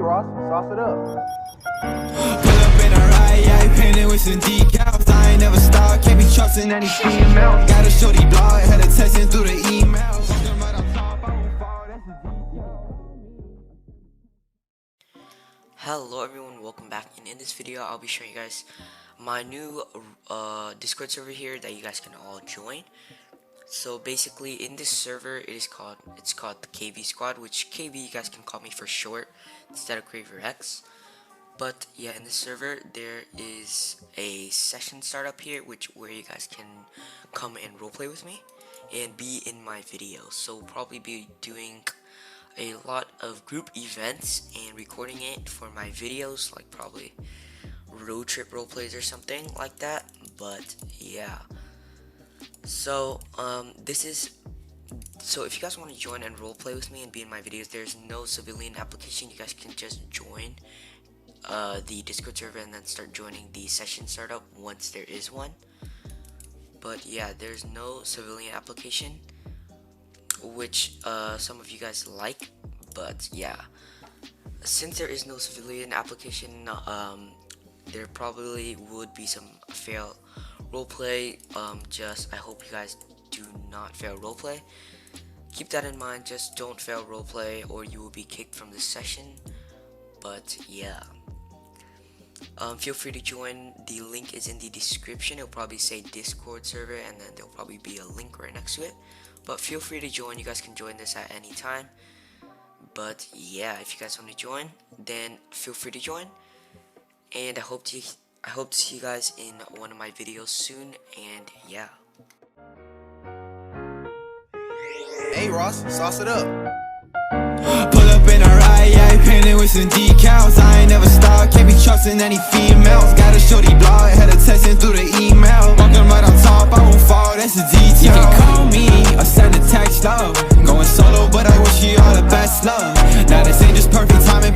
Ross, sauce it up. Pull up in a ride, yeah, painted with some decals. I ain't never stopped, can't be trusting any female. Got a shorty blog, had her texting through the email. Walking right on top, I won't fall, that's a detail. Hello everyone, welcome back, and in this video I'll be showing you guys my new Discord server here that you guys can all join. So basically in this server it's called the KV squad, which KV you guys can call me for short instead of Kraverx. But yeah, in this server there is a session startup here where you guys can come and roleplay with me and be in my videos. So we'll probably be doing a lot of group events and recording it for my videos, like probably road trip roleplays or something like that. But yeah, so so if you guys want to join and roleplay with me and be in my videos, there's no civilian application. You guys can just join the Discord server and then start joining the session startup once there is one. But yeah, there's no civilian application, which some of you guys like. But yeah, since there is no civilian application, there probably would be some fail roleplay. I hope you guys do not fail roleplay. Keep that in mind, just don't fail roleplay or you will be kicked from the session. But yeah, feel free to join. The link is in the description. It'll probably say Discord server and then there'll probably be a link right next to it. But feel free to join. You guys can join this at any time. But yeah, if you guys want to join, then feel free to join. And I hope to see you guys in one of my videos soon. And yeah. Hey Ross, sauce it up. Pull up in a ride, yeah, painted with some decals. I ain't never stopped, can't be trusting any females. Got a shorty blog, had her texting through the email. Walking right on top, I won't fall, that's a detail. You can call me or send a text up. Going solo, but I wish you all the best love. Now this ain't just perfect timing,